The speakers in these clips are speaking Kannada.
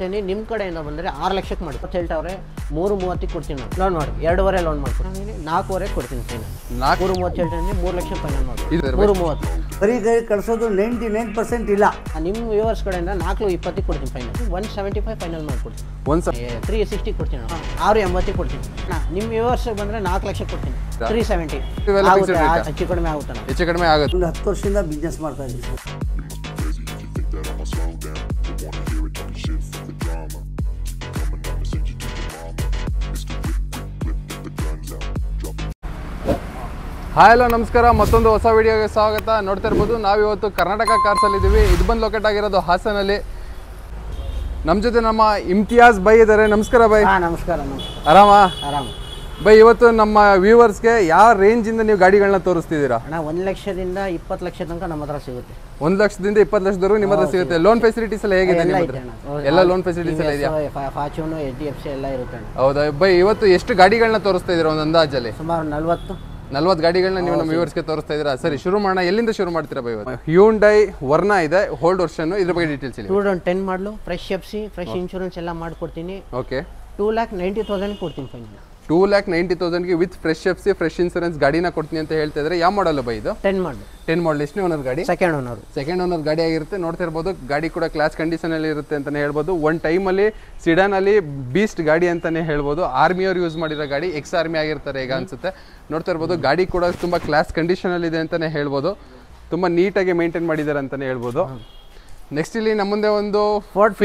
ನಿಮ್ಮ ಕಡೆಯಿಂದ ಬಂದರೆ 6 ಲಕ್ಷಕ್ಕೆ ಮಾಡಿ ಹೇಳ್ತಾವ್ರೆ 3.30 ಕೊಡ್ತೀನಿ ನಾನು ಲೋನ್ ಮಾಡಿ 2.5 ಲೋನ್ ಮಾಡ್ತೀನಿ 4.5 ಕೊಡ್ತೀನಿ ಫೈನಲ್ 4.30 ಹೇಳ್ತೀನಿ 3 ಲಕ್ಷ ಫೈನಲ್ ಮಾಡಿ 3.30 ಬರೀ ಕಳಿಸೋದು 99% ಇಲ್ಲ. ನಿಮ್ಮ ವ್ಯೂವರ್ಸ್ ಕಡೆಯಿಂದ 4.20 ಕೊಡ್ತೀನಿ ಫೈನಲ್ 175 ಫೈನಲ್ ಮಾಡಿಕೊಡ್ತೀನಿ 360 ಕೊಡ್ತೀನಿ 6.80 ಕೊಡ್ತೀನಿ ನಿಮ್ಮ ವ್ಯೂವರ್ಸ್ ಬಂದರೆ 4 ಲಕ್ಷ ಕೊಡ್ತೀನಿ 370 ಹೆಚ್ಚು ಕಡಿಮೆ ಆಗುತ್ತೆ ಹೆಚ್ಚು ಕಡಿಮೆ ಆಗುತ್ತೆ. ಒಂದು 10 ವರ್ಷದಿಂದ ಬಿಸ್ನೆಸ್ ಮಾಡ್ತಾ ಇದ್ದೀನಿ. ಹಾಯ್ ಹಲೋ ನಮಸ್ಕಾರ, ಮತ್ತೊಂದು ಹೊಸ ವಿಡಿಯೋಗೆ ಸ್ವಾಗತ. ನೋಡ್ತಾ ಇರ್ಬೋದು ನಾವಿವತ್ತು ಕರ್ನಾಟಕ ಕಾರ್ಸಲ್ಲಿ ಇದ್ದೀವಿ. ಇದು ಬಂದು ಲೊಕೇಟ್ ಆಗಿರೋದು ಹಾಸನಲ್ಲಿ. ನಮ್ಮ ಜೊತೆ ನಮ್ಮ ಇಮ್ತಿಯಾಜ್ ಬೈ ಇದ್ದಾರೆ. ನಮಸ್ಕಾರ ಬೈ. ನಮಸ್ಕಾರ. ಆರಾಮಾ? ಆರಾಮ ಬೈ. ಇವತ್ತು ನಮ್ಮ ವ್ಯೂವರ್ಸ್ಗೆ ಯಾವ ರೇಂಜಿಂದ ನೀವು ಗಾಡಿಗಳನ್ನ ತೋರಿಸ್ತಿದ್ದೀರಾ? ಅಣ್ಣ 1 ಲಕ್ಷದಿಂದ 20 ಲಕ್ಷ ತನಕ ನಮ್ಮ ಹತ್ರ ಸಿಗುತ್ತೆ. 1 ಲಕ್ಷದಿಂದ 20 ಲಕ್ಷದವರೆಗೂ ನಿಮ್ಮ ಹತ್ರ ಸಿಗುತ್ತೆ. ಲೋನ್ ಫೆಸಿಲಿಟೀಸ್ ಎಲ್ಲ ಹೇಗಿದೆ? ಎಲ್ಲ ಲೋನ್ ಫೆಸಿಲಿಟೀಸ್ ಎಲ್ಲ ಇದೆಯಾ? ಫಾರ್ಚೂನ್, HDFC ಎಲ್ಲ ಇರುತ್ತೆ. ಹೌದಾ ಬೈ? ಇವತ್ತು ಎಷ್ಟು ಗಾಡಿಗಳನ್ನ ತೋರಿಸ್ತಾ ಇದ್ದೀರಾ ಒಂದು ಅಂದಾಜಲ್ಲಿ? ಸುಮಾರು 40 ಗಾಡಿಗಳನ್ನ ನೀವು ನಮ್ಮ ವ್ಯೂವರ್ಸ್ಗೆ ತೋರಿಸ್ತಾ ಇದ್ದೀರಾ. ಸರಿ, ಶುರು ಮಾಡೋಣ. ಎಲ್ಲಿಂದ ಶುರು ಮಾಡ್ತೀರಾ ಬೈ? ಇವತ್ತು ಹ್ಯೂಂಡೈ ವರ್ನಾ ಇದೆ, ಹೋಲ್ಡ್ ವರ್ಷನ್. ಇದ್ರ ಬಗ್ಗೆ ಡೀಟೇಲ್ಸ್ ಹೇಳಿ. 2010 ಮಾಡಲು, ಫ್ರೆಶ್ FC, ಫ್ರೆಶ್ ಇನ್ಶೂರೆನ್ಸ್ ಎಲ್ಲ ಮಾಡ್ಕೊಡ್ತೀನಿ. ಓಕೆ. 2,90,000 ಕೊಡ್ತೀನಿ ಫೈನಲ್. 2,90,000ಗೆ with fresh FC, fresh insurance ಗಾಡಿನ ಕೊಡ್ತೀನಿ ಅಂತ ಹೇಳ್ತಾ ಇದ್ದಾರೆ. ಯಾವ ಮಾಡಲ್ ಬೈ ಇದು? 10 ಮಾಡಲು. 10 ಮಾಡಲ್. ಎಷ್ಟನೇ ಓನರ್ ಗಾಡಿ? ಸೆಕೆಂಡ್ ಓನರ್ ಗಾಡಿ ಆಗಿರುತ್ತೆ. ನೋಡ್ತಾ ಇರ್ಬೋದು ಗಾಡಿ ಕೂಡ ಕ್ಲಾಸ್ ಕಂಡೀಷನ್ ಅಲ್ಲಿ ಇರುತ್ತೆ ಅಂತಾನೆ ಹೇಳ್ಬೋದು. ಒನ್ ಟೈಮಲ್ಲಿ ಸಿಡಾನ್ ಅಲ್ಲಿ ಬೀಸ್ಟ್ ಗಾಡಿ ಅಂತಾನೆ ಹೇಳ್ಬೋದು. ಆರ್ಮಿಯವ್ರು ಯೂಸ್ ಮಾಡಿರೋ ಗಾಡಿ, ಎಕ್ಸ್ ಆರ್ಮಿ ಆಗಿರ್ತಾರೆ ಈಗ ಅನ್ಸುತ್ತೆ. ನೋಡ್ತಾ ಇರ್ಬೋದು ಗಾಡಿ ಕೂಡ ತುಂಬಾ ಕ್ಲಾಸ್ ಕಂಡೀಷನ್ ಅಲ್ಲಿ ಇದೆ ಅಂತಾನೆ ಹೇಳ್ಬೋದು. ತುಂಬಾ ನೀಟಾಗಿ ಮೇಂಟೈನ್ ಮಾಡಿದ್ದಾರೆ ಅಂತಾನೆ ಹೇಳ್ಬೋದು. ನೆಕ್ಸ್ಟ್ ಇಲ್ಲಿ ನಮ್ಮ ಮುಂದೆ ಒಂದು ಫೋರ್ಡ್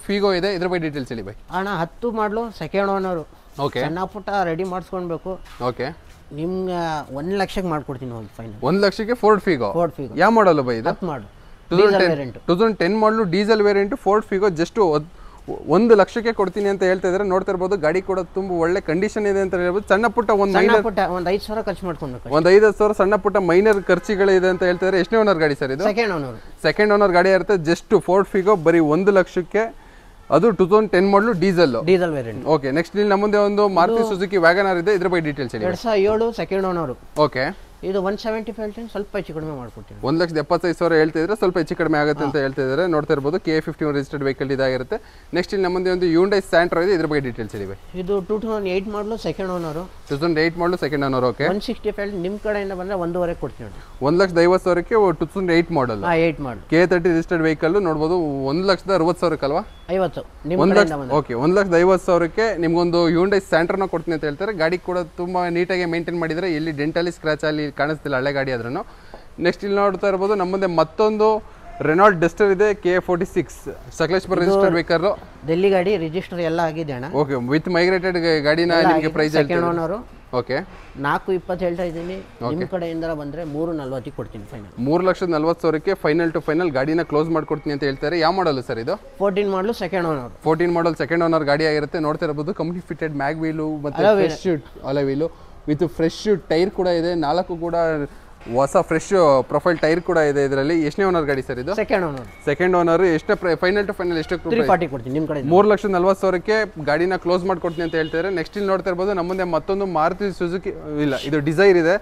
ಫೀಗೋ ಇದೆ. ಇದ್ರ ಬಗ್ಗೆ ಡೀಟೇಲ್ಸ್ ಹೇಳಿ ಬೈ. ಅಣ್ಣ 10 ಮಾಡಲು, ಸೆಕೆಂಡ್ ಓನರು. ಓಕೆ. ಸಣ್ಣ ಪುಟ್ಟ ರೆಡಿ ಮಾಡಿಸ್ಕೊಳ್ಬೇಕು. ಓಕೆ. ನಿಮ್ಗೆ 1 ಲಕ್ಷಕ್ಕೆ ಮಾಡ್ಕೊಡ್ತೀನಿ ಹೋಗಿ ಫೈನಲ್. 1 ಲಕ್ಷಕ್ಕೆ ಫೋರ್ಡ್ ಫೀಗೋ. ಯಾವ ಮಾಡಲ್ ಬೈ ಇದು? 2010 ಮಾಡಲು, diesel variant, Ford Figo. Just 1 ಲಕ್ಷಕ್ಕೆ ಕೊಡ್ತೀನಿ ಅಂತ ಹೇಳ್ತಾ ಇದ್ದಾರೆ. ನೋಡ್ತಾ ಇರ್ಬೋದು ಗಾಡಿ ಕೂಡ ತುಂಬಾ ಒಳ್ಳೆ ಕಂಡೀಷನ್ ಇದೆ ಅಂತ ಹೇಳ್ಬೋದು. ಸಣ್ಣ ಪುಟ್ಟ ಒಂದು 5,000 ಖರ್ಚು ಮಾಡ್ಕೊಳ್ಬೇಕು. ಒಂದು 5,000 ಸಣ್ಣ ಪುಟ್ಟ ಮೈನರ್ ಖರ್ಚುಗಳಿದೆ ಅಂತ ಹೇಳ್ತಾ ಇದ್ದಾರೆ. ಎಷ್ಟನೇ ಓನರ್ ಗಾಡಿ ಸರ್ ಇದು? ಸೆಕೆಂಡ್ ಓನರ್ ಗಾಡಿ ಇರುತ್ತೆ. ಜಸ್ಟ್ ಫೋರ್ಡ್ ಫೀಗೋ ಬರೀ 1 ಲಕ್ಷಕ್ಕೆ. ಅದು 2010 ಮಾಡಲು, ಡೀಸೆಲ್ ವೇರಿಯಂಟ್. ಓಕೆ. ನೆಕ್ಸ್ಟ್ ಇಲ್ಲಿ ನಮ್ಮ ಮುಂದೆ ಒಂದು ಮಾರುತಿ ಸುಜುಕಿ ವ್ಯಾಗನರ್ ಇದೆ. ಇದ್ರ ಬಗ್ಗೆ ಡೀಟೇಲ್ಸ್ ಹೇಳಿ. 2007 ಸೆಕೆಂಡ್ ಓನರ್. ಓಕೆ. ಇದು 175 ಹೇಳ್ತೀನಿ, ಸ್ವಲ್ಪ ಹೆಚ್ಚು ಕಡಿಮೆ ಮಾಡ್ಕೊಡ್ತೀನಿ. 1,75,000 ಹೇಳ್ತಾ ಇದ್ರೆ ಸ್ವಲ್ಪ ಹೆಚ್ಚು ಕಡಿಮೆ ಆಗುತ್ತೆ ಅಂತ ಹೇಳ್ತಾ ಇದ್ದಾರೆ. ನೋಡ್ತಾ ಇರ್ಬೋದು KA51 ರಿಜಿಸ್ಟರ್ಡ್ ವೆಹಿಕಲ್ ಇದಾಗಿರುತ್ತೆ. ನೆಕ್ಸ್ಟ್ ಇಲ್ಲಿ ನಮ್ಮ ಮುಂದೆ ಒಂದು ಹ್ಯೂಂಡೈ ಸ್ಯಾಂಟ್ರಾ ಇದೆ. ಇದ್ರ ಬಗ್ಗೆ ಡೀಟೇಲ್ಸ್ ಹೇಳಿ. ಇದು 2008 ಮಾಡಲು, ಸೆಕೆಂಡ್ ಓನರ್. 2008 ಮಾಡಲು, ಸೆಕೆಂಡ್ ಓನರ್. ಓಕೆ. 165 ನಿಮ್ಮ ಕಡೆಯಿಂದ ಬಂದ್ರೆ 1.5 ಕೊಡ್ತೀನಿ. 1,50,000ಕ್ಕೆ 2008 ಮಾಡಲ್. 8 ಮಾಡಲ್ KA30 ರಿಜಿಸ್ಟರ್ಡ್ ವೆಹಿಕಲ್. ನೋಡ್ಬೋದು 1,60,000 ಅಲ್ವಾ? 50. ಓಕೆ. 1,50,000ಕ್ಕೆ ನಿಮ್ಗೊಂದು ಹ್ಯೂಂಡೈ ಸ್ಯಾಂಟ್ರಾನ ಕೊಡ್ತೀನಿ ಅಂತ ಹೇಳ್ತಾರೆ. ಗಾಡಿ ಕೂಡ ತುಂಬಾ ನೀಟಾಗಿ ಮೇಂಟೈನ್ ಮಾಡಿದರೆ. ಎಲ್ಲಿ ಡೆಂಟಲಿ ಸ್ಕ್ರಾಚ್ ಅಲ್ಲಿ ಕಾಣಿಸ್ತಿಲ್ಲ ಹಳೆ ಗಾಡಿ ಆದ್ರೂ. ನೆಕ್ಸ್ಟ್ ಇಲ್ಲಿ ನೋಡ್ತಾ ಇರ್ಬೋದು ನಮ್ಮ ಮುಂದೆ ಮತ್ತೊಂದು ರೆನಾಲ್ಟ್ ಡಸ್ಟರ್ ಇದೆ. KA46 Sakleshpur registered vehicle. Delhi ಗಾಡಿ, ರಿಜಿಸ್ಟರ್ ಎಲ್ಲ ಆಗಿದೆ ಅಣ್ಣ. ಓಕೆ. ವಿತ್ ಮೈಗ್ರೇಟೆಡ್ ಗಾಡಿನ ನಿಮಗೆ ಪ್ರೈಸ್ ಸೆಕೆಂಡ್ ಓನರ್. ಓಕೆ. 4.20 ಹೇಳ್ತಾ ಇದ್ದೀನಿ. ನಿಮ್ಮ ಕಡೆಯಿಂದ ಬಂದ್ರೆ 3.40 ಕೊಡ್ತೀನಿ ಫೈನಲ್. 3,40,000ಕ್ಕೆ ಫೈನಲ್ ಟು ಫೈನಲ್ ಗಾಡಿನ ಕ್ಲೋಸ್ ಮಾಡ್ಕೊಡ್ತೀನಿ ಅಂತ ಹೇಳ್ತಾರೆ. ಯಾವ ಮಾಡಲ್ ಸರ್ ಇದು? 14 ಮಾಡಲು, ಸೆಕೆಂಡ್ ಓನರ್. 14 ಮಾಡಲ್, ಸೆಕೆಂಡ್ ಓನರ್ ಗಾಡಿ ಆಗಿರುತ್ತೆ. ನೋಡ್ತಾ ಇರಬಹುದು ಕಂಪ್ನಿ ಫಿಟೆಡ್ ಮ್ಯಾಗ್ ವೀಲು ಮತ್ತೆ fresh hello wheel with fresh tyre ಕೂಡ ಇದೆ. 4 ಕೂಡ ಹೊಸ ಫ್ರೆಶ್ ಪ್ರೊಫೈಲ್ ಟೈರ್ ಕೂಡ ಇದೆ ಇದರಲ್ಲಿ. ಎಷ್ಟನೇ ಓನರ್ ಗಾಡಿ ಸರ್ ಇದು? Second owner. ಎಷ್ಟು ಫೈನಲ್ ಟು ಫೈನಲ್ ಎಷ್ಟು? 340 ಕೊಡ್ತೀನಿ ನಿಮ್ಮ ಕಡೆ. 3,40,000ಕ್ಕೆ ಗಾಡಿನ ಕ್ಲೋಸ್ ಮಾಡ್ಕೊಡ್ತೀನಿ ಅಂತ ಹೇಳ್ತಾರೆ. ನೆಕ್ಸ್ಟ್ ಇಲ್ಲಿ ನೋಡ್ತಾ ಇರ್ಬೋದು ನಮ್ಮ ಮುಂದೆ ಮತ್ತೊಂದು ಮಾರುತಿ ಸುಜುಕಿ, ಇಲ್ಲ ಇದು ಡಿಸೈರ್ ಇದೆ.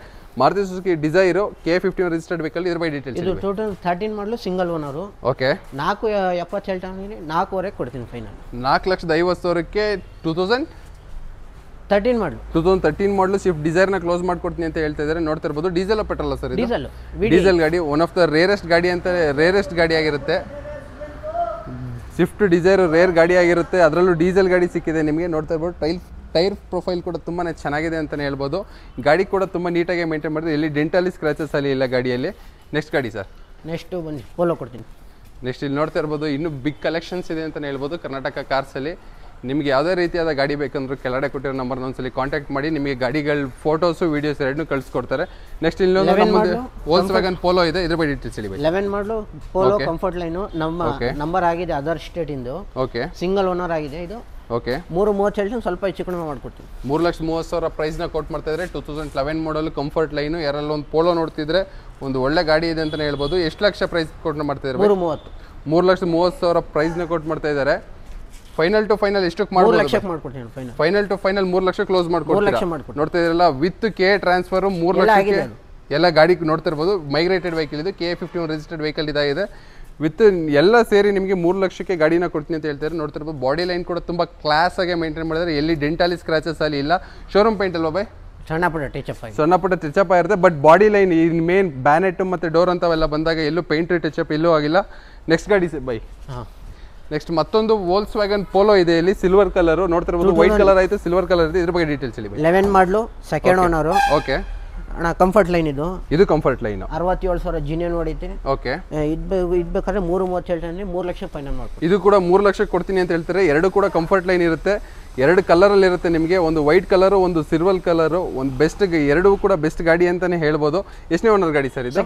Maruti Suzuki Dzire KA51 registered vehicle. ಇದ್ರ ಬಗ್ಗೆ ಡೀಟೇಲ್ಸ್. ಇದು 2013 ಮಾಡಲು, ಸಿಂಗಲ್ ಓನರ್. ಓಕೆ. 4.70 ಹೇಳ್ತಾ ಇದ್ದೀನಿ. 4.5 ಕೊಡ್ತೀನಿ ಫೈನಲ್. 4,50,000ಕ್ಕೆ 2013 ಮಾಡಲು ಸ್ವಿಫ್ಟ್ ಡಿಸೈರ್ ನ ಕ್ಲೋಸ್ ಮಾಡ್ಕೊಡ್ತೀನಿ ಅಂತ ಹೇಳ್ತಾ ಇದ್ದಾರೆ. ನೋಡ್ತಾ ಇರ್ಬೋದು ಡೀಸೆಲ್ ಪೆಟ್ರೋಲ್ ಸರ್? ಡೀಸೆಲ್ ಗಾಡಿ. ಒನ್ ಆಫ್ ದ ರೇರೆಸ್ಟ್ ಗಾಡಿ ಆಗಿರುತ್ತೆ. ಸ್ವಿಫ್ಟ್ ಡಿಸೈರ್ ರೇರ್ ಗಾಡಿ ಆಗಿರುತ್ತೆ. ಅದರಲ್ಲೂ ಡೀಸೆಲ್ ಗಾಡಿ ಸಿಕ್ಕಿದೆ ನಿಮಗೆ. ನೋಡ್ತಾ ಇರ್ಬೋದು ಟೈರ್ ಪ್ರೊಫೈಲ್ ಕೂಡ ತುಂಬಾ ಚೆನ್ನಾಗಿದೆ ಅಂತಲೇ ಹೇಳ್ಬೋದು. ಗಾಡಿ ಕೂಡ ತುಂಬ ನೀಟಾಗಿ ಮೇಂಟೈನ್ ಮಾಡಿದ್ರೆ. ಎಲ್ಲಿ ಡೆಂಟಲಿ ಸ್ಕ್ರಾಚಸ್ ಅಲ್ಲಿ ಇಲ್ಲ ಗಾಡಿಯಲ್ಲಿ. ನೆಕ್ಸ್ಟ್ ಗಾಡಿ ಸರ್? ನೆಕ್ಸ್ಟ್ ಬನ್ನಿ ಪೋಲೋ ಕೊಡ್ತೀನಿ. ನೆಕ್ಸ್ಟ್ ಇಲ್ಲಿ ನೋಡ್ತಾ ಇರ್ಬೋದು ಇನ್ನೂ ಬಿಗ್ ಕಲೆಕ್ಷನ್ಸ್ ಇದೆ ಅಂತಲೇ ಹೇಳ್ಬೋದು ಕರ್ನಾಟಕ ಕಾರ್ಸಲ್ಲಿ. ನಿಮಗೆ ಯಾವುದೇ ರೀತಿಯಾದ ಗಾಡಿ ಬೇಕಂದ್ರೂ ಕೆಳಗಡೆ ಕೊಟ್ಟಿರೋ ನಂಬರ್ನ ಒಂದ್ಸಲಿ ಕಾಂಟ್ಯಾಕ್ಟ್ ಮಾಡಿ. ನಿಮಗೆ ಗಾಡಿಗಳ ಫೋಟೋಸು ವಿಡಿಯೋಸ್ ಎರಡನ್ನೂ ಕಳಿಸ್ಕೊಡ್ತಾರೆ. ನೆಕ್ಸ್ಟ್ ಇಲ್ಲಿ ವೋಲ್ಕ್ಸ್ವ್ಯಾಗನ್ ಪೋಲೋ ಇದೆ. ಇದ್ರ ಬಗ್ಗೆ ಡೀಟೇಲ್ಸ್ ಹೇಳಿ. 11 ಮಾಡಲು ಪೋಲೋ ಕಂಫರ್ಟ್ ಲೈನು. ನಮ್ಮ ನಂಬರ್ ಆಗಿದೆ ಅದರ್ ಸ್ಟೇಟ್ ಇಂದು. ಓಕೆ. ಸಿಂಗಲ್ ಓನರ್ ಆಗಿದೆ ಇದು. ಓಕೆ. 3.30 ಹೇಳ್ತೀನಿ, ಸ್ವಲ್ಪ ಹೆಚ್ಚು ಕಡಿಮೆ ಮಾಡ್ಕೊಡ್ತೀನಿ. 3,30,000 ಪ್ರೈಸ್ನ ಕೊಟ್ಟು ಮಾಡ್ತಾ ಇದ್ದಾರೆ. 2011 ಮಾಡಲ್ ಕಂಫರ್ಟ್ ಲೈನು. ಯಾರೆಲ್ಲ ಒಂದು ಪೋಲೋ ನೋಡ್ತಿದ್ರೆ ಒಂದು ಒಳ್ಳೆ ಗಾಡಿ ಇದೆ ಅಂತಲೇ ಹೇಳ್ಬೋದು. ಎಷ್ಟು ಲಕ್ಷ ಪ್ರೈಸ್ ಕೊಟ್ಟು ಮಾಡ್ತಾ ಇದ್ದಾರೆ? 3,30,000 ಪ್ರೈಸ್ನ ಕೊಟ್ಟು ಮಾಡ್ತಾ ಇದ್ದಾರೆ. ಫೈನಲ್ ಟು ಫೈನಲ್ ಎಷ್ಟಕ್ಕೆ ಮಾಡ್ಕೊಡ್ತೀನಿ? ಫೈನಲ್ ಟು ಫೈನಲ್ 3 ಲಕ್ಷ ಕ್ಲೋಸ್ ಮಾಡ್ಕೊಡ್ತೀನಿ. ನೋಡ್ತಾ ಇದ್ರಲ್ಲ ವಿತ್ KA ಟ್ರಾನ್ಸ್ಫರ್ 3 ಲಕ್ಷಕ್ಕೆ ಎಲ್ಲ ಗಾಡಿ ನೋಡ್ತಾ ಇರ್ಬೋದು. ಮೈಗ್ರೇಟೆಡ್ ವೆಹಿಕಲ್ ಇದು. KA51 ರಿಜಿಸ್ಟರ್ಡ್ ವೆಹಿಕಲ್ ಇದಾಗಿದೆ. ವಿತ್ ಎಲ್ಲ ಸೇರಿ ನಿಮಗೆ 3 ಲಕ್ಷಕ್ಕೆ ಗಾಡಿನ ಕೊಡ್ತೀನಿ ಅಂತ ಹೇಳ್ತಾರೆ. ನೋಡ್ತಿರ್ಬೋದು ಬಾಡಿ ಲೈನ್ ಕೂಡ ತುಂಬ ಕ್ಲಾಸ್ ಆಗಿ ಮೇಂಟೈನ್ ಮಾಡಿದ್ರೆ, ಎಲ್ಲಿ ಡೆಂಟಾಲಿ ಸ್ಕ್ರಾಚಸ್ ಅಲ್ಲಿ ಇಲ್ಲ. ಶೋರೂಮ್ ಪೇಂಟ್ ಅಲ್ವಾ ಬೈ? ಸಣ್ಣ ಪುಟ್ಟ ಟಚಪ್ ಆಗಿರುತ್ತೆ, ಬಟ್ ಬಾಡಿ ಲೈನ್ ಈ ಮೇನ್ ಬ್ಯಾನೆಟ್ ಮತ್ತೆ ಡೋರ್ ಅಂತವೆಲ್ಲ ಬಂದಾಗ ಎಲ್ಲೂ ಪೇಂಟ್ ಟಚಪ್ ಎಲ್ಲೂ ಆಗಿಲ್ಲ. ನೆಕ್ಸ್ಟ್ ಗಾಡಿ ಬೈ. ನೆಕ್ಸ್ಟ್ ಮತ್ತೊಂದು ವೋಲ್ಸ್ ವ್ಯಾಗನ್ ಪೋಲೋ ಇದೆ, ಇಲ್ಲಿ ಸಿಲ್ವರ್ ಕಲರ್ ನೋಡ್ತಿರ್ಬೋದು. ವೈಟ್ ಕಲರ್ ಆಯ್ತು, ಸಿಲ್ವರ್ ಕಲರ್ ಇದೆ. ಇದ್ರ ಬಗ್ಗೆ ಡೀಟೇಲ್ಸ್ ಹೇಳಿ. 11 ಮಾಡಲು, ಸೆಕೆಂಡ್ ಓನರ್. ಓಕೆ ಅಣ್ಣ ಕಂಫರ್ಟ್ ಲೈನ್ ಇದು ಕಂಫರ್ಟ್ ಲೈನ್ 67,000 ಜಿನಿಯನ್ ಹೊಡಿತೆ. ಓಕೆ ಇದ್ಬೇಕಾದ್ರೆ 330 ಹೇಳ್ತಾನೆ, 3 ಲಕ್ಷ ಫೈನಲ್ ಮಾಡ್ತೀನಿ. ಇದು ಕೂಡ 3 ಲಕ್ಷಕ್ಕೆ ಕೊಡ್ತೀನಿ ಅಂತ ಹೇಳ್ತಾರೆ. ಎರಡು ಕೂಡ ಕಂಫರ್ಟ್ ಲೈನ್ ಇರುತ್ತೆ, 2 ಕಲರ್ ಅಲ್ಲಿ ಇರುತ್ತೆ ನಿಮಗೆ. ಒಂದು ವೈಟ್ ಕಲರ್, ಒಂದು ಸಿಲ್ವರ್ ಕಲರ್. ಒಂದು ಬೆಸ್ಟ್, ಎರಡೂ ಕೂಡ ಬೆಸ್ಟ್ ಗಾಡಿ ಅಂತಾನೆ ಹೇಳ್ಬೋದು. ಎಷ್ಟನೇ ಓನರ್ ಗಾಡಿ ಸರ್ ಇದು?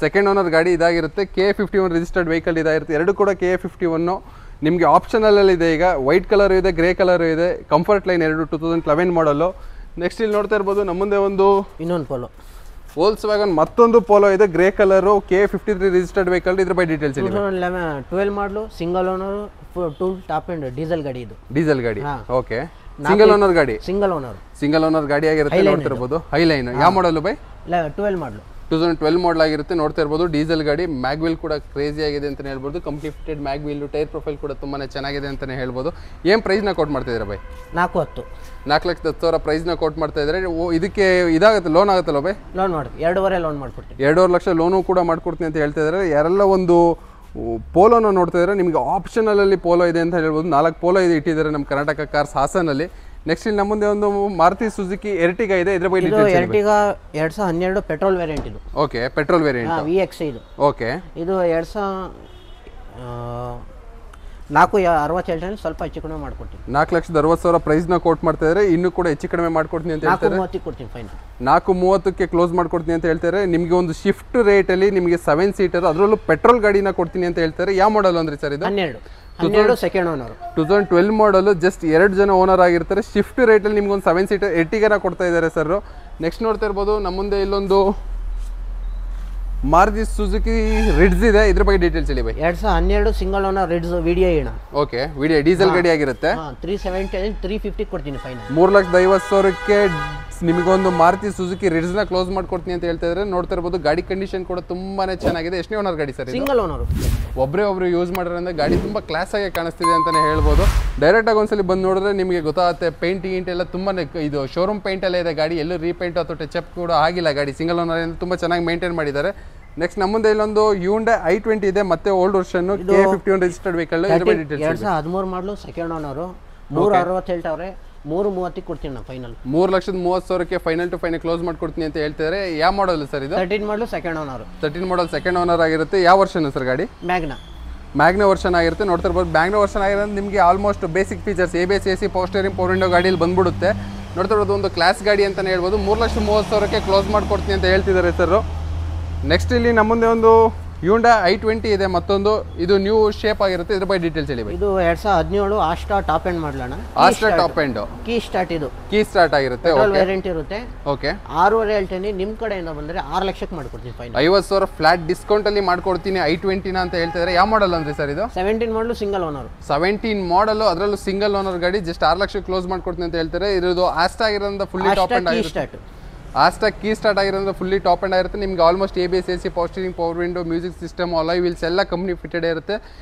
ಸೆಕೆಂಡ್ ಓನರ್ ಗಾಡಿ ಇದಾಗಿರುತ್ತೆ. KA51 ರಿಜಿಸ್ಟರ್ಡ್ ವೆಹಿಕಲ್ ಇದಾಗಿರುತ್ತೆ. ಎರಡು ಕೂಡ KA51 ನಿಮಗೆ ಆಪ್ಷನಲ್ ಅಲ್ಲಿ ಇದೆ. ಈಗ ವೈಟ್ ಕಲರ್ ಇದೆ, ಗ್ರೇ ಕಲರ್ ಇದೆ. ಕಂಫರ್ಟ್ ಲೈನ್ 2011 ಮಾಡಲು. ನೆಕ್ಸ್ಟ್ ಇಲ್ಲಿ ನೋಡ್ತಾ ಇರ್ಬೋದು ನಮ್ಮ ಮುಂದೆ ಒಂದು ಇನ್ನೊಂದು ಪೋಲೋ ವೋಲ್ಸ್ ವ್ಯಾಗನ್ ಮತ್ತೊಂದು ಪೋಲೋ ಇದೆ, grey colour, KA53 registered vehicle. ಇದ್ರ ಬಗ್ಗೆ ಡೀಟೇಲ್ಸ್ ಹೇಳಿ. 12 ಮಾಡಲು, single owner, tool top and diesel ಗಾಡಿ ಇದು. ಡೀಸೆಲ್ ಗಾಡಿ. ಓಕೆ ಸಿಂಗಲ್ ಓನರ್ ಗಾಡಿ. ಸಿಂಗಲ್ ಓನರ್ ಗಾಡಿ ಆಗಿರುತ್ತೆ. ನೋಡ್ತಿರ್ಬೋದು ಹೈಲೈನ್. ಯಾವ ಮಾಡಲು ಬೈ? 12 ಮಾಡಲು. 2012 ಮಾಡಲ್ ಆಗಿರುತ್ತೆ. ನೋಡ್ತಾ ಇರ್ಬೋದು ಡೀಸೆಲ್ ಗಾಡಿ. ಮ್ಯಾಗ್ವಿಲ್ ಕೂಡ ಕ್ರೇಜಿ ಆಗಿದೆ ಅಂತಾನೆ ಹೇಳ್ಬೋದು. Company fitted mag wheel, tyre profile ಕೂಡ ತುಂಬಾನೇ ಚೆನ್ನಾಗಿದೆ ಅಂತಾನೆ ಹೇಳ್ಬೋದು. ಏನ್ ಪ್ರೈಸ್ ನ ಕೋಟ್ ಮಾಡ್ತಾ ಇದ್ದೀರಾ ಬೈ? 4,10,000 ಪ್ರೈಸ್ ನ ಕೋಟ್ ಮಾಡ್ತಾ ಇದ್ದಾರೆ. ಇದಕ್ಕೆ ಇದಾಗುತ್ತೆ, ಲೋನ್ ಆಗುತ್ತಲ್ಲ ಬೈ? ಲೋನ್ ಮಾಡಿ 2.5 ಲೋನ್ ಮಾಡ್ಕೊಡ್ತೀನಿ. 2.5 ಲಕ್ಷ ಲೋನು ಕೂಡ ಮಾಡ್ಕೊಡ್ತೀನಿ ಅಂತ ಹೇಳ್ತಾ ಇದ್ದಾರೆ. ಯಾರೆಲ್ಲ ಒಂದು ಪೋಲೋನ ನೋಡ್ತಾ ಇದ್ದಾರೆ, ನಿಮಗೆ ಆಪ್ಷನಲ್ ಅಲ್ಲಿ ಪೋಲೋ ಇದೆ ಅಂತ ಹೇಳ್ಬೋದು. 4 ಪೋಲೋ ಇದೆ ಇಟ್ಟಿದ್ದಾರೆ ನಮ್ಮ ಕರ್ನಾಟಕ ಕಾರ್ಸ್ ಹಾಸನಲ್ಲಿ. ನೆಕ್ಸ್ಟ್ ಇಲ್ಲಿ ನಮ್ಮ ಮುಂದೆ ಒಂದು ಮಾರುತಿ ಸುಜುಕಿ ಎರ್ಟಿಗಾ ಇದೆ. ಇದ್ರ ಬಗ್ಗೆ ಎರ್ಟಿಗಾ 2012 ಪೆಟ್ರೋಲ್ ವೇರಿಯಂಟ್ ಇದು. ಓಕೆ ಪೆಟ್ರೋಲ್ ವೇರಿಯಂಟ್ VX ಇದು. ಓಕೆ ಇದು 460 ಹೇಳ್ತಾನೆ, ಸ್ವಲ್ಪ ಹೆಚ್ಚು ಕಡಿಮೆ ಮಾಡ್ಕೊಡ್ತೀನಿ. 4,60,000 ಪ್ರೈಸ್ ನ ಕೋಟ್ ಮಾಡ್ತಾ ಇದ್ದಾರೆ. ಇನ್ನೂ ಕೂಡ ಹೆಚ್ಚು ಕಡಿಮೆ ಮಾಡ್ಕೊಡ್ತೀನಿ ಅಂತ ಹೇಳ್ತಾರೆ. 430 ಕೊಡ್ತೀನಿ ಫೈನಲ್. 430ಕ್ಕೆ ಕ್ಲೋಸ್ ಮಾಡ್ಕೊಡ್ತೀನಿ ಅಂತ ಹೇಳ್ತಾರೆ. ನಿಮಗೆ ಒಂದು ಶಿಫ್ಟ್ ರೇಟ್ ಅಲ್ಲಿ ನಿಮಗೆ 7 ಸೀಟರ್, ಅದರಲ್ಲೂ ಪೆಟ್ರೋಲ್ ಗಾಡಿನ ಕೊಡ್ತೀನಿ ಅಂತ ಹೇಳ್ತಾರೆ. ಯಾವ ಮಾಡಲ್ ಅಂದ್ರೆ ಸರ್ ಇದು? 12 ಸೆಕೆಂಡ್ ಓನರ್. 2012 ಮಾಡಲ್. ಜಸ್ಟ್ 2 ಜನ ಓನರ್ ಆಗಿರ್ತಾರೆ. ಶಿಫ್ಟ್ ರೇಟ್ ಅಲ್ಲಿ ನಿಮ್ಗೆ ಒಂದು 7 ಸೀಟರ್ ಎರ್ಟಿಗಾನ ಕೊಡ್ತಾ ಇದ್ದಾರೆ ಸರ್. ನೆಕ್ಸ್ಟ್ ನೋಡ್ತಾ ಇರ್ಬೋದು ನಮ್ಮ ಮುಂದೆ ಇಲ್ಲೊಂದು ಮಾರುತಿ ಸುಜುಕಿ ರಿಡ್ಸ್ ಇದೆ. ಇದ್ರ ಬಗ್ಗೆ ಡೀಟೇಲ್ಸ್ ಹೇಳಿ ಬೈ. 2012 ಸಿಂಗಲ್ ಓನರ್ ರಿಡ್ಸ್ ವಿಡಿಯೋ ಏನ. ಓಕೆ ವಿಡಿಯೋ ಡೀಸೆಲ್ ಗಾಡಿ ಆಗಿರುತ್ತೆ. 370 350 ಕೊಡ್ತೀನಿ ಫೈನಲ್. 3,50,000ಕ್ಕೆ ನಿಮಗೊಂದು ಮಾರುತಿ ಸುಜುಕಿ ರಿಡ್ಸ್ ನ ಕ್ಲೋಸ್ ಮಾಡ್ಕೊಡ್ತೀನಿ ಅಂತ ಹೇಳ್ತಾ ಇದ್ದಾರೆ. ನೋಡ್ತಾ ಇರ್ಬೋದು ಗಾಡಿ ಕಂಡೀಷನ್ ಕೂಡ ತುಂಬಾನೇ ಚೆನ್ನಾಗಿದೆ. ಎಷ್ಟನೇ ಓನರ್ ಗಾಡಿ ಸರ್? Single owner. ಒಬ್ರು ಯೂಸ್ ಮಾಡಿರೋದ್ರಿಂದ ಗಾಡಿ ತುಂಬಾ ಕ್ಲಾಸ್ ಆಗಿ ಕಾಣಿಸ್ತಿದೆ ಅಂತಾನೆ ಹೇಳ್ಬೋದು. ಡೈರೆಕ್ಟ್ ಆಗಿ ಒಂದ್ಸಲಿ ಬಂದು ನೋಡಿದ್ರೆ ನಿಮಗೆ ಗೊತ್ತಾಗುತ್ತೆ. ಪೇಂಟಿಂಗ್ ಎಲ್ಲ ತುಂಬಾನೇ ಇದು ಶೋರೂಮ್ ಪೇಂಟ್ ಎಲ್ಲ ಇದೆ ಗಾಡಿ. ಎಲ್ಲೂ ರೀಪೇಂಟ್ ಅಥವಾ ಟಚಪ್ ಕೂಡ ಆಗಿಲ್ಲ. ಗಾಡಿ ಸಿಂಗಲ್ ಓನರ್ ತುಂಬಾ ಚೆನ್ನಾಗಿ ಮೇಂಟೈನ್ ಮಾಡಿದ್ದಾರೆ. ನೆಕ್ಸ್ಟ್ ನಮ್ಮ ಮುಂದೆ ಇಲ್ಲೊಂದು Hyundai i20 ಇದೆ, ಮತ್ತೆ old version KA51 registered vehicle. 2013 ಮಾಡಲು, ಸೆಕೆಂಡ್ ಓನರ್. 360 ಹೇಳ್ತಾವ್ರೆ, 330 ಕೊಡ್ತೀನಿ ನಾನು ಫೈನಲ್. 3,30,000ಕ್ಕೆ ಫೈನಲ್ ಟು ಫೈನಲ್ ಕ್ಲೋಸ್ ಮಾಡ್ಕೊಡ್ತೀನಿ ಅಂತ ಹೇಳ್ತಿದ್ದಾರೆ. ಯಾವ ಮಾಡಲ್ ಸರ್ ಇದು? 13 model, second owner. 13 model second owner ಆಗಿರುತ್ತೆ. ಯಾವ ವರ್ಷನ್ ಸರ್ ಗಾಡಿ? ಮ್ಯಾಗ್ನಾ ವರ್ಷನ್ ಆಗಿರುತ್ತೆ. ನೋಡ್ತಾ ಇರ್ಬೋದು ಮ್ಯಾಗ್ನಾ ವರ್ಷನ್ ಆಗಿರೋದು ನಿಮಗೆ almost basic features ABS AC power steering power window ಗಾಡಿಯಲ್ಲಿ ಬಂದ್ಬಿಡುತ್ತೆ. ನೋಡ್ತಾ ಇರೋದು ಒಂದು ಕ್ಲಾಸ್ ಗಾಡಿ ಅಂತಾನೆ ಹೇಳ್ಬೋದು. 3,30,000ಕ್ಕೆ ಕ್ಲೋಸ್ ಮಾಡ್ಕೊಡ್ತೀನಿ ಅಂತ ಹೇಳ್ತಿದ್ದಾರೆ ಸರ್. ನೆಕ್ಸ್ಟ್ ಇಲ್ಲಿ ನಮ್ಮ ಮುಂದೆ ಒಂದು Hyundai i20 ಇದೆ ಮತ್ತೊಂದು. ಇದು ನ್ಯೂ ಶೇಪ್ ಆಗಿರುತ್ತೆ. ಇದ್ರ ಬಗ್ಗೆ ಡೀಟೇಲ್ಸ್ ಹೇಳಿ. ಇದು 2017 ಆಸ್ಟಾ ಟಾಪ್ ಎಂಡ್ ಮಾಡಲಣ. Asta top end key start. ಇದು ಕೀ ಸ್ಟಾರ್ಟ್ ಆಗಿರುತ್ತೆ. ಪೆಟ್ರೋಲ್ ವೇರಿಯಂಟ್ ಇರುತ್ತೆ. ಓಕೆ 6.5 ಹೇಳ್ತೀನಿ. ನಿಮ್ಮ ಕಡೆಯಿಂದ ಬಂದ್ರೆ 6 ಲಕ್ಷಕ್ಕೆ ಮಾಡ್ಕೊಡ್ತೀನಿ ಫೈನಲ್. 50,000 ಫ್ಲಾಟ್ ಡಿಸ್ಕೌಂಟ್ ಅಲ್ಲಿ ಮಾಡ್ಕೊಡ್ತೀನಿ i20 ನ ಅಂತ ಹೇಳ್ತಿದ್ದಾರೆ. ಯಾವ ಮಾಡಲ್ ಅಂದ್ರೆ ಸರ್ ಇದು? 17 ಮಾಡಲು, ಸಿಂಗಲ್ ಓನರ್. 17 ಮಾಡಲ್, ಅದರಲ್ಲೂ ಸಿಂಗಲ್ ಓನರ್ ಗಾಡಿ. ಜಸ್ಟ್ 6 ಲಕ್ಷಕ್ಕೆ ಕ್ಲೋಸ್ ಮಾಡ್ಕೊಡ್ತೀನಿ ಅಂತ ಹೇಳ್ತಾರೆ. ಇದು ಆಸ್ಟಾ ಆಗಿರೋದ್ರಿಂದ ಫುಲ್ಲಿ ಟಾಪ್ ಎಂಡ್ ಆಗಿರುತ್ತೆ. ಆಸ್ಟಾ ಕೀ ಸ್ಟಾರ್ಟ್ ಆಗಿರೋದ್ರಿಂದ ಫುಲ್ಲಿ ಟಾಪ್ ಎಂಡ್ ಆಗಿರುತ್ತೆ. ನಿಮ್ಗೆ almost ABS AC power steering power window music system alloy wheels ಎಲ್ಲ ಕಂಪ್ನಿ ಫಿಟೆಡ್ ಇರುತ್ತೆ.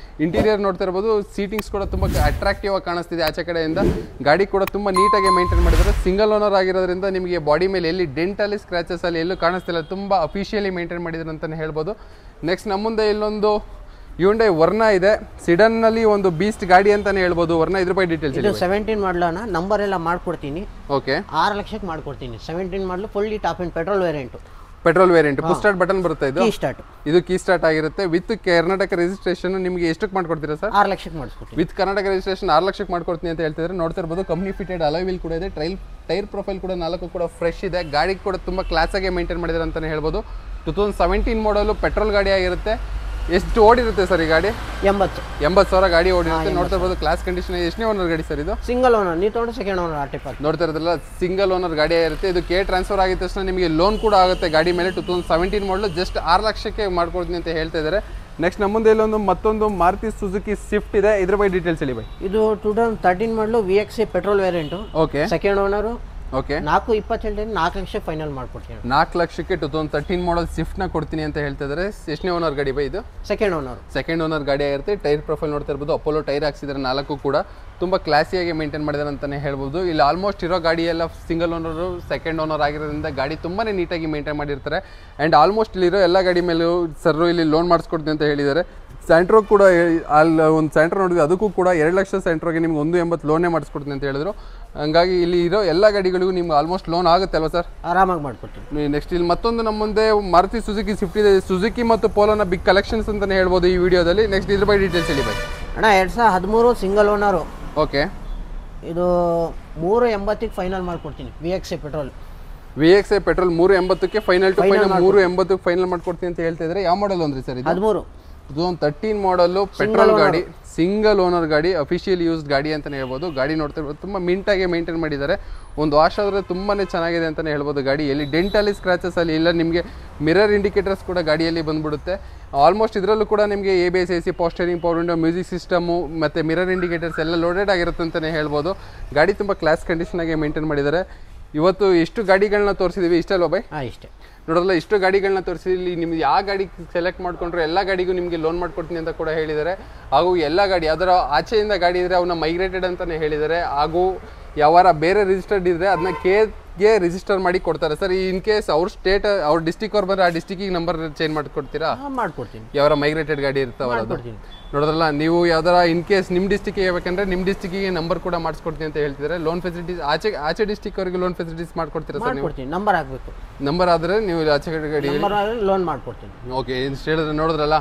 ಇಂಟೀರಿಯರ್ ನೋಡ್ತಾ ಇರ್ಬೋದು. ಸೀಟಿಂಗ್ಸ್ ಕೂಡ ತುಂಬ ಅಟ್ರಾಕ್ಟಿವ್ ಆಗಿ ಕಾಣಿಸ್ತಿದೆ ಆಚೆ ಕಡೆಯಿಂದ. ಗಾಡಿ ಕೂಡ ತುಂಬ ನೀಟಾಗಿ ಮೇಂಟೈನ್ ಮಾಡಿದ್ದಾರೆ. ಸಿಂಗಲ್ ಓನರ್ ಆಗಿರೋದ್ರಿಂದ ನಿಮಗೆ ಬಾಡಿ ಮೇಲೆ ಎಲ್ಲಿ ಡೆಂಟಲ್ಲಿ ಸ್ಕ್ರಾಚಸ್ ಅಲ್ಲಿ ಎಲ್ಲೂ ಕಾಣಿಸ್ತಿಲ್ಲ. ತುಂಬ ಅಫಿಷಿಯಲಿ ಮೇಂಟೈನ್ ಮಾಡಿದ್ದಾರೆ ಅಂತಲೇ ಹೇಳ್ಬೋದು. ನೆಕ್ಸ್ಟ್ ನಮ್ಮ ಮುಂದೆ ಇಲ್ಲೊಂದು Hyundai ವರ್ನಾ ಇದೆ. ಸಿಡನ್ನಲ್ಲಿ ಒಂದು ಬೀಸ್ಟ್ ಗಾಡಿ ಅಂತಾನೆ ಹೇಳ್ಬೋದು ವರ್ನಾ. ಇದ್ರ ಬಗ್ಗೆ ಡೀಟೇಲ್ಸ್ ಇದು 17 ಮಾಡಲನ. ನಂಬರ್ ಎಲ್ಲ ಮಾಡ್ಕೊಡ್ತೀನಿ. ಓಕೆ 6 ಲಕ್ಷಕ್ಕೆ ಮಾಡ್ಕೊಡ್ತೀನಿ. 17 ಮಾಡಲು, fully top end petrol variant. Push start button ಬರುತ್ತೆ. ಇದು ಕೀ ಸ್ಟಾರ್ಟ್ ಆಗಿರುತ್ತೆ. With Karnataka registration. ನಿಮಗೆ ಎಷ್ಟಕ್ಕೆ ಮಾಡ್ಕೊಡ್ತೀರಾ ಸರ್? 6 ಲಕ್ಷಕ್ಕೆ ಮಾಡಿಸ್ಕೊಡ್ತೀನಿ. ವಿತ್ ಕರ್ನಾಟಕ ರಿಜಿಸ್ಟ್ರೇಷನ್ 6 ಲಕ್ಷಕ್ಕೆ ಮಾಡ್ಕೊಡ್ತೀನಿ ಅಂತ ಹೇಳ್ತಿದ್ರೆ. ನೋಡ್ತಾ ಇರ್ಬೋದು ಕಂಪ್ನಿ ಫಿಟೆಡ್ ಅಲಾಯ್ ವೀಲ್ ಕೂಡ ಇದೆ. ಟೈರ್ ಪ್ರೊಫೈಲ್ ಕೂಡ 4 ಕೂಡ ಫ್ರೆಶ್ ಇದೆ. ಗಾಡಿ ಕೂಡ ತುಂಬ ಕ್ಲಾಸ್ ಆಗಿ ಮೇಂಟೈನ್ ಮಾಡಿದ್ದಾರೆ ಅಂತಾನೆ ಹೇಳ್ಬೋದು. 2017 ಮಾಡಲು ಪೆಟ್ರೋಲ್ ಗಾಡಿ ಆಗಿರುತ್ತೆ. ಎಷ್ಟು ಓಡಿರುತ್ತೆ ಸರ್ ಈ ಗಾಡಿ? 80,000 ಗಾಡಿ ಓಡಿರುತ್ತೆ. ನೋಡ್ತಾ ಇರ್ಬೋದು ಕ್ಲಾಸ್ ಕಂಡೀಷನ್. ಎಷ್ಟನೇ ಓನರ್ ಗಾಡಿ ಸರ್ ಇದು? Single owner. ನೀವು ತೊಗೊಂಡು ಸೆಕೆಂಡ್ ಓನರ್. ನೋಡ್ತಾ ಇರೋದ್ರಲ್ಲ ಸಿಂಗಲ್ ಓನರ್ ಗಾಡಿ ಆಗಿರುತ್ತೆ. ಇದು ಟ್ರಾನ್ಸ್ಫರ್ ಆಗಿದ ತಕ್ಷಣ ನಿಮಗೆ ಲೋನ್ ಕೂಡ ಆಗುತ್ತೆ ಗಾಡಿ ಮೇಲೆ. 2017 ಮಾಡಲು ಜಸ್ಟ್ 6 ಲಕ್ಷಕ್ಕೆ ಮಾಡ್ಕೊಡ್ತೀನಿ ಅಂತ ಹೇಳ್ತಾ ಇದ್ದಾರೆ. ನೆಕ್ಸ್ಟ್ ನಮ್ಮ ಮುಂದೆ ಇಲ್ಲೊಂದು ಮತ್ತೊಂದು ಮಾರುತಿ ಸುಜುಕಿ ಸ್ವಿಫ್ಟ್ ಇದೆ. ಇದ್ರ ಬಗ್ಗೆ ಡೀಟೇಲ್ಸ್ ಹೇಳಿ ಬೈ. ಇದು 2013 ಮಾಡಲು VX petrol variant. Okay second owner. Okay 4.27 4 lakh final ಮಾಡ್ಕೊಡ್ತೀನಿ. 4 ಲಕ್ಷಕ್ಕೆ 2013 ಮಾಡಲ್ ಸ್ವಿಫ್ಟ್ನ ಕೊಡ್ತೀನಿ ಅಂತ ಹೇಳ್ತಾ ಇದ್ದಾರೆ. ಎಷ್ಟನೇ ಓನರ್ ಗಾಡಿ ಬೈ ಇದು? ಸೆಕೆಂಡ್ ಓನರ್ ಗಾಡಿ ಆಗಿರುತ್ತೆ. ಟೈರ್ ಪ್ರೊಫೈಲ್ ನೋಡ್ತಾ ಇರ್ಬೋದು, ಅಪೋಲೋ ಟೈರ್ ಹಾಕ್ಸಿದ್ರೆ 4 ಕೂಡ ತುಂಬ ಕ್ಲಾಸಿಯಾಗಿ ಮೇಂಟೈನ್ ಮಾಡಿದ್ದಾರೆ ಅಂತಲೇ ಹೇಳ್ಬೋದು. ಇಲ್ಲಿ ಆಲ್ಮೋಸ್ಟ್ ಇರೋ ಗಾಡಿ ಎಲ್ಲ ಸಿಂಗಲ್ ಓನರು, ಸೆಕೆಂಡ್ ಓನರ್ ಆಗಿರೋದ್ರಿಂದ ಗಾಡಿ ತುಂಬಾ ನೀಟಾಗಿ ಮೇಂಟೈನ್ ಮಾಡಿರ್ತಾರೆ. ಆ್ಯಂಡ್ ಆಲ್ಮೋಸ್ಟ್ ಇಲ್ಲಿರೋ ಎಲ್ಲ ಗಾಡಿ ಮೇಲೂ ಸರ್ ಇಲ್ಲಿ ಲೋನ್ ಮಾಡಿಸ್ಕೊಡ್ತೀನಿ ಅಂತ ಹೇಳಿದ್ದಾರೆ. ಸ್ಯಾಂಟ್ರೋ ಕೂಡ ಅಲ್ಲಿ ಒಂದು ಸ್ಯಾಂಟ್ರೋ ನೋಡಿದ್ವಿ, ಅದಕ್ಕೂ ಕೂಡ 2 ಲಕ್ಷ ಸ್ಯಾಂಟ್ರೋಗೆ ನಿಮ್ಗೆ 1.80 ಲೋನೇ ಮಾಡಿಸ್ಕೊಡ್ತೀನಿ ಅಂತ ಹೇಳಿದ್ರು. ಹಂಗಾಗಿ ಇಲ್ಲಿ ಇರೋ ಎಲ್ಲ ಗಾಡಿಗಳಿಗೂ ನಿಮ್ಗೆ ಆಲ್ಮೋಸ್ಟ್ ಲೋನ್ ಆಗುತ್ತೆ ಅಲ್ವಾ ಸರ್? ಆರಾಮಾಗಿ ಮಾಡ್ಕೊಡ್ತೀನಿ. ನೆಕ್ಸ್ಟ್ ಇಲ್ಲಿ ಮತ್ತೊಂದು ನಮ್ಮ ಮುಂದೆ ಮಾರುತಿ ಸುಜುಕಿ ಸ್ವಿಫ್ಟ್ ಇದೆ. ಸುಜುಕಿ ಮತ್ತು ಪೋಲೋನ ಬಿಗ್ ಕಲೆಕ್ಷನ್ಸ್ ಅಂತಲೇ ಹೇಳ್ಬೋದು ಈ ವಿಡಿಯೋದಲ್ಲಿ. ನೆಕ್ಸ್ಟ್ ಇದ್ರ ಬಗ್ಗೆ ಡೀಟೇಲ್ಸ್ ಹೇಳಿ ಬೈ. ಅಣ್ಣ 2013 ಸಿಂಗಲ್ ಓನರು. ಓಕೆ, ಇದು 3.80ಕ್ಕೆ ಫೈನಲ್ ಮಾಡ್ಕೊಡ್ತೀನಿ. VXI ಪೆಟ್ರೋಲ್ 3.80ಕ್ಕೆ ಫೈನಲ್ ಟು ಫೈನಲ್ 3.80ಕ್ಕೆ ಫೈನಲ್ ಮಾಡ್ಕೊಡ್ತೀನಿ ಅಂತ ಹೇಳ್ತಾ ಇದ್ದಾರೆ. ಯಾವ ಮಾಡಲ್ ಅಂದ್ರಿ ಸರ್ ಇದು? 2013 ಮಾಡಲು ಪೆಟ್ರೋಲ್ ಗಾಡಿ, ಸಿಂಗಲ್ ಓನರ್ ಗಾಡಿ, ಅಫಿಷಿಯಲ್ ಯೂಸ್ಡ್ ಗಾಡಿ ಅಂತಲೇ ಹೇಳ್ಬೋದು. ಗಾಡಿ ನೋಡ್ತಾ ಇರ್ಬೋದು, ತುಂಬ ಮಿಂಟಾಗಿ ಮೇಂಟೈನ್ ಮಾಡಿದ್ದಾರೆ. ಒಂದು ವಾಶ್ ಆದರೆ ತುಂಬಾ ಚೆನ್ನಾಗಿದೆ ಅಂತಲೇ ಹೇಳ್ಬೋದು. ಗಾಡಿ ಎಲ್ಲಿ ಡೆಂಟಲ್ಲಿ ಸ್ಕ್ರಾಚಸ್ ಅಲ್ಲಿ ಇಲ್ಲ. ನಿಮಗೆ ಮಿರರ್ ಇಂಡಿಕೇಟರ್ಸ್ ಕೂಡ ಗಾಡಿಯಲ್ಲಿ ಬಂದ್ಬಿಡುತ್ತೆ. ಆಲ್ಮೋಸ್ಟ್ ಇದರಲ್ಲೂ ಕೂಡ ನಿಮಗೆ ABS, AC, power steering, power window, music system ಮತ್ತು ಮಿರರ್ ಇಂಡಿಕೇಟರ್ಸ್ ಎಲ್ಲ ಲೋಡೆಡ್ ಆಗಿರುತ್ತೆ ಅಂತಲೇ ಹೇಳ್ಬೋದು. ಗಾಡಿ ತುಂಬ ಕ್ಲಾಸ್ ಕಂಡೀಷನಾಗಿ ಮೇಂಟೈನ್ ಮಾಡಿದ್ದಾರೆ. ಇವತ್ತು ಎಷ್ಟು ಗಾಡಿಗಳನ್ನ ತೋರಿಸಿದ್ದೀವಿ, ಇಷ್ಟಲ್ವಾ ಬೈ? ಇಷ್ಟೇ ನೋಡೋಲ್ಲ, ಇಷ್ಟು ಗಾಡಿಗಳನ್ನ ತೋರಿಸಿದ್ವಿ. ನಿಮ್ಗೆ ಯಾವ ಗಾಡಿ ಸೆಲೆಕ್ಟ್ ಮಾಡ್ಕೊಂಡ್ರೆ ಎಲ್ಲ ಗಾಡಿಗೂ ನಿಮಗೆ ಲೋನ್ ಮಾಡ್ಕೊಡ್ತೀನಿ ಅಂತ ಕೂಡ ಹೇಳಿದ್ದಾರೆ. ಹಾಗೂ ಎಲ್ಲ ಗಾಡಿ ಅದರ ಆಚೆಯಿಂದ ಗಾಡಿ ಇದ್ದರೆ ಅವನ್ನ ಮೈಗ್ರೇಟೆಡ್ ಅಂತಲೇ ಹೇಳಿದ್ದಾರೆ. ಹಾಗೂ ಯಾವಾರ ಬೇರೆ ರಿಜಿಸ್ಟರ್ಡ್ ಇದ್ದರೆ ಅದನ್ನ ಗೆ ರಿಜಿಸ್ಟರ್ ಮಾಡಿ ಕೊಡ್ತಾರೆ ಸರ್. ಇನ್ ಕೇಸ್ ಅವ್ರ ಸ್ಟೇಟ್, ಅವ್ರ ಡಿಸ್ಟಿಕ್ ಅವ್ರು ಬಂದರೆ ಆ ಡಿಸ್ಟಿಕ್ಕಿಗೆ ನಂಬರ್ ಚೇಂಜ್ ಮಾಡಿಕೊಡ್ತೀರಾ? ಮಾಡ್ಕೊಡ್ತೀನಿ. ಯಾವಾರ ಮೈಗ್ರೇಟೆಡ್ ಗಾಡಿ ಇರ್ತಾವಲ್ಲ ಅದು ನೋಡೋದ್ರಲ್ಲ. ನೀವು ಯಾವ್ದಾರ ಇನ್ ಕೇಸ್ ನಿಮ್ಮ ಡಿಸ್ಟಿಕ್ಕಿಗೆ ಬೇಕಂದ್ರೆ ನಿಮ್ಮ ಡಿಸ್ಟಿಕ್ಕಿಗೆ ನಂಬರ್ ಕೂಡ ಮಾಡಿಸ್ಕೊಡ್ತೀನಿ ಅಂತ ಹೇಳ್ತಿದ್ದಾರೆ. ಲೋನ್ ಫೆಸಿಲಿಟೀಸ್ ಆಚೆ ಡಿಸ್ಟಿಕ್ ಅವರಿಗೆ ಲೋನ್ ಫೆಸಿಲಿಟೀಸ್ ಮಾಡ್ಕೊಡ್ತೀರಾ ಸರ್ ನೀವು? ನಂಬರ್ ಆಗಬೇಕು. ನಂಬರ್ ಆದರೆ ನೀವು ಆಚೆ ಗಾಡಿ ಲೋನ್ ಮಾಡ್ಕೊಡ್ತೀನಿ. ಓಕೆ, ಇಷ್ಟು ಹೇಳಿದ್ರೆ ನೋಡಿದ್ರಲ್ಲ,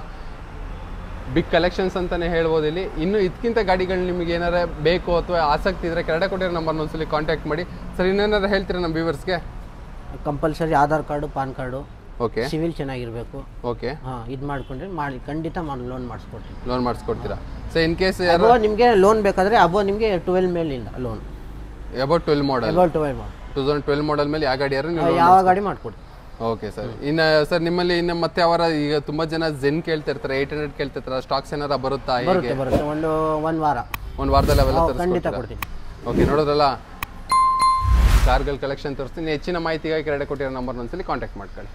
ಬಿಗ್ ಕಲೆಕ್ಷನ್ಸ್ ಅಂತಲೇ ಹೇಳ್ಬೋದು ಇಲ್ಲಿ. ಇನ್ನು ಇದಕ್ಕಿಂತ ಗಾಡಿಗಳು ನಿಮಗೆ ಏನಾರ ಬೇಕು ಅಥವಾ ಆಸಕ್ತಿ ಇದ್ದರೆ ಕೆಳಗಡೆ ಕೊಟ್ಟಿರೋ ನಂಬರ್ನ ಒಂದ್ಸಲಿ ಕಾಂಟ್ಯಾಕ್ಟ್ ಮಾಡಿ. ಸರ್ ಇನ್ನೇನಾರು ಹೇಳ್ತೀರಾ ನಮ್ಮ ವ್ಯೂವರ್ಸ್ಗೆ? Compulsory Aadhaar card, PAN card, okay, CIBIL ಚೆನ್ನಾಗಿರಬೇಕು. ಓಕೆ, ಇದು ಮಾಡ್ಕೊಂಡ್ರೆ ಖಂಡಿತ ಲೋನ್ ಮಾಡಿಸ್ಕೊಡ್ತೀನಿ. ಲೋನ್ ಮಾಡಿಸ್ಕೊಡ್ತೀರಾ? ಸೊ ಇನ್ ಕೇಸ್ ನಿಮಗೆ ಲೋನ್ ಬೇಕಾದರೆ ನಿಮಗೆ 12 ಮೇಲಿಂದ ಲೋನ್, ಅಬೌಟ್ 12 ಮಾಡಲ್, 2012 ಮಾಡಲ್ ಮೇಲೆ ಯಾವ ಗಾಡಿ ಯಾವ ಗಾಡಿ ಮಾಡ್ಕೊಡ್ತೀನಿ. Okay sir. ಇನ್ನು ಸರ್ ನಿಮ್ಮಲ್ಲಿ ಇನ್ನು ಮತ್ತೆ ಅವರ ಈಗ ತುಂಬ ಜನ ಜೆನ್ ಕೇಳ್ತಿರ್ತಾರೆ, 800 ಕೇಳ್ತಿರ್ತಾರೆ. ಸ್ಟಾಕ್ಸ್ ಏನಾರ ಬರುತ್ತಾ? ಬರುತ್ತೆ ಒಂದು ವಾರದಲ್ಲಿ ಅವೆಲ್ಲ ಖಂಡಿತ ಕೊಡ್ತೀನಿ. ಓಕೆ, ನೋಡೋದ್ರಲ್ಲ, ಕಾರ್ಗಳ ಕಲೆಕ್ಷನ್ ತೋರಿಸ್ತೀನಿ. ಹೆಚ್ಚಿನ ಮಾಹಿತಿಗಾಗಿ ಕೆಳಗಡೆ ಕೊಟ್ಟಿರೋ ನಂಬರ್ನ ಒಂದ್ಸಲಿ ಕಾಂಟ್ಯಾಕ್ಟ್ ಮಾಡ್ಕೊಳ್ಳಿ.